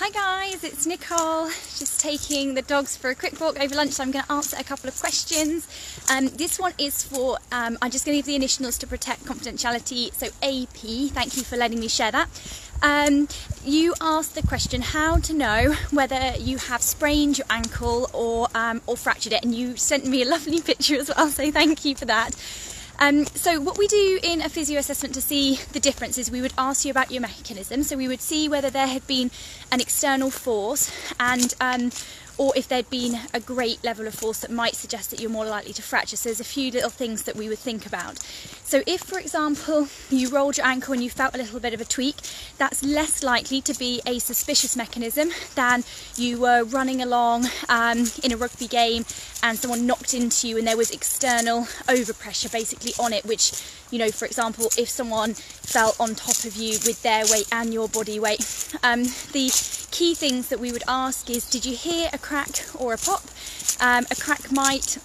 Hi guys, it's Nicole, just taking the dogs for a quick walk over lunch, so I'm going to answer a couple of questions. This one is for, I'm just going to give the initials to protect confidentiality, so AP, thank you for letting me share that. You asked the question how to know whether you have sprained your ankle or fractured it, and you sent me a lovely picture as well, so thank you for that. So what we do in a physio assessment to see the difference is we would ask you about your mechanism. So we would see whether there had been an external force and or if there'd been a great level of force that might suggest that you're more likely to fracture. So there's a few little things that we would think about. So if, for example, you rolled your ankle and you felt a little bit of a tweak, that's less likely to be a suspicious mechanism than you were running along in a rugby game and someone knocked into you and there was external overpressure basically on it, which, you know, for example, if someone fell on top of you with their weight and your body weight. The key things that we would ask is, did you hear a crack or a pop? A crack might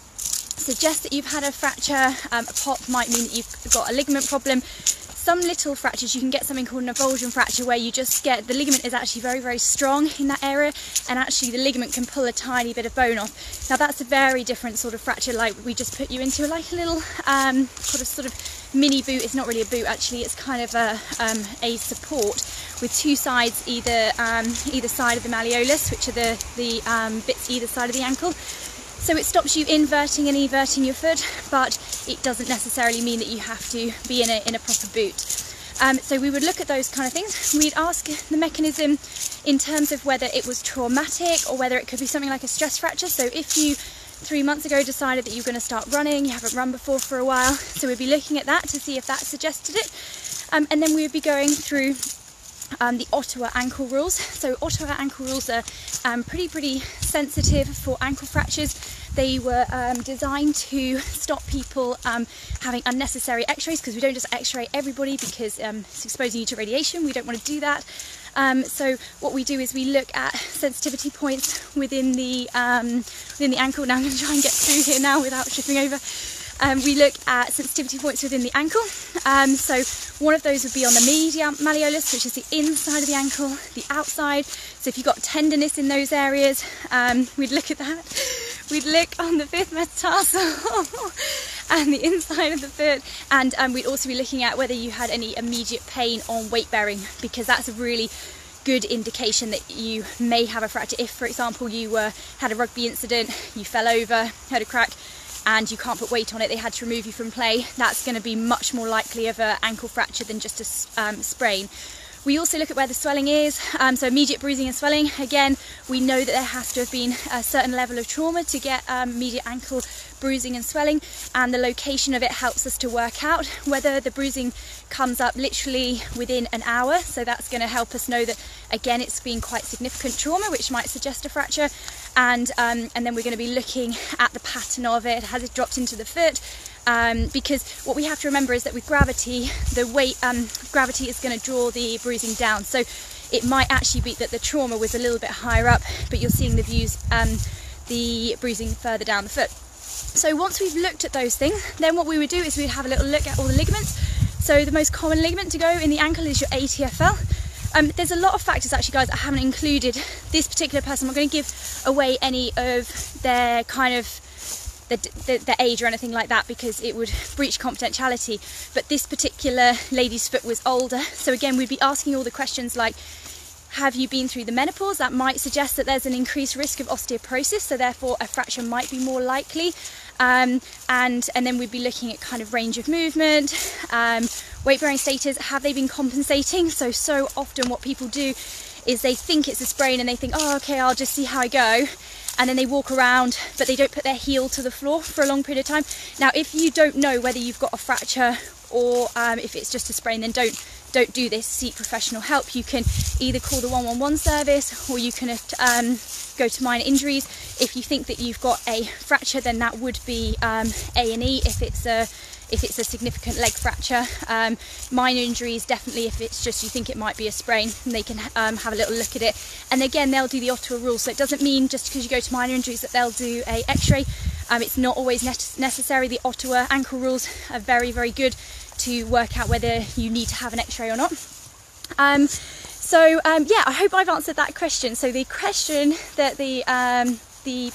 suggest that you've had a fracture, a pop might mean that you've got a ligament problem. Some little fractures, you can get something called an avulsion fracture, where you just get, the ligament is actually very, very strong in that area, and actually the ligament can pull a tiny bit of bone off. Now that's a very different sort of fracture, like we just put you into like a little sort of mini boot. It's not really a boot actually, it's kind of a support with two sides either side of the malleolus, which are the bits either side of the ankle. So it stops you inverting and everting your foot, but it doesn't necessarily mean that you have to be in a proper boot. So we would look at those kind of things. We'd ask the mechanism in terms of whether it was traumatic or whether it could be something like a stress fracture. So if you 3 months ago decided that you were going to start running, you haven't run before for a while, so we'd be looking at that to see if that suggested it. And then we would be going through the Ottawa ankle rules. So Ottawa ankle rules are pretty sensitive for ankle fractures. They were designed to stop people having unnecessary x-rays, because we don't just x-ray everybody because it's exposing you to radiation. We don't want to do that. So what we do is we look at sensitivity points within the ankle. Now I'm going to try and get through here now without tripping over. We look at sensitivity points within the ankle. So one of those would be on the medial malleolus, which is the inside of the ankle, the outside. So if you've got tenderness in those areas, we'd look at that. We'd look on the fifth metatarsal and the inside of the foot, and we'd also be looking at whether you had any immediate pain on weight bearing, because that's a really good indication that you may have a fracture. If, for example, you had a rugby incident, you fell over, had a crack, and you can't put weight on it, they had to remove you from play, that's going to be much more likely of an ankle fracture than just a sprain. We also look at where the swelling is, so immediate bruising and swelling. Again, we know that there has to have been a certain level of trauma to get immediate ankle bruising and swelling, and the location of it helps us to work out whether the bruising comes up literally within an hour. So that's going to help us know that, again, it's been quite significant trauma, which might suggest a fracture. And then we're going to be looking at the pattern of it. Has it dropped into the foot? Because what we have to remember is that with gravity, the weight, gravity is going to draw the bruising down. So it might actually be that the trauma was a little bit higher up, but you're seeing the bruising further down the foot. So once we've looked at those things, then what we would do is we'd have a little look at all the ligaments. So the most common ligament to go in the ankle is your ATFL. There's a lot of factors actually, guys. I haven't included this particular person. I'm not going to give away any of their kind of the age or anything like that, because it would breach confidentiality. But this particular lady's foot was older, so again we'd be asking all the questions like, have you been through the menopause? That might suggest that there's an increased risk of osteoporosis, so therefore a fracture might be more likely. And then we'd be looking at kind of range of movement, weight bearing status. Have they been compensating? So often what people do is they think it's a sprain and they think, oh okay, I'll just see how I go, and then they walk around but they don't put their heel to the floor for a long period of time. Now if you don't know whether you've got a fracture or if it's just a sprain, then don't do this. Seek professional help. You can either call the 111 service, or you can go to minor injuries. If you think that you've got a fracture, then that would be A&E if it's a significant leg fracture. Minor injuries, definitely if it's just you think it might be a sprain, and they can have a little look at it. And again, they'll do the Ottawa rules, so it doesn't mean just because you go to minor injuries that they'll do a x-ray. It's not always necessary. The Ottawa ankle rules are very, very good to work out whether you need to have an x-ray or not. So yeah, I hope I've answered that question. So the question that the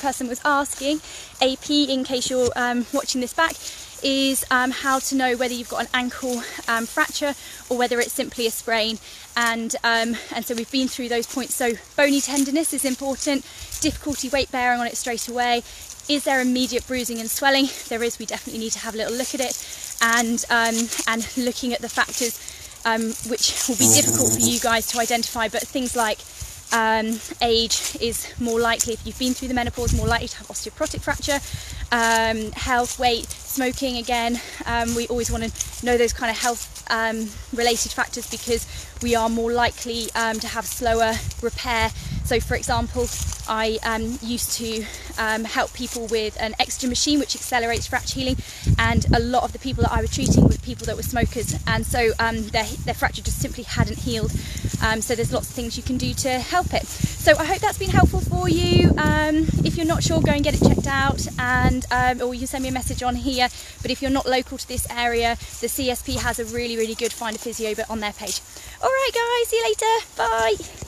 person was asking, AP, in case you're watching this back, is how to know whether you've got an ankle fracture or whether it's simply a sprain. And so we've been through those points. So bony tenderness is important, difficulty weight bearing on it straight away. Is there immediate bruising and swelling? If there is, we definitely need to have a little look at it, and looking at the factors which will be difficult for you guys to identify, but things like age is more likely, if you've been through the menopause, more likely to have osteoporotic fracture. Health, weight, smoking, again, we always want to know those kind of health related factors, because we are more likely to have slower repair. So for example, I used to help people with an extra machine which accelerates fracture healing, and a lot of the people that I was treating were people that were smokers, and so their fracture just simply hadn't healed. So there's lots of things you can do to help it. So I hope that's been helpful for you. If you're not sure, go and get it checked out, and or you can send me a message on here. But if you're not local to this area, the CSP has a really good Find a Physio bit on their page. All right guys, see you later, bye.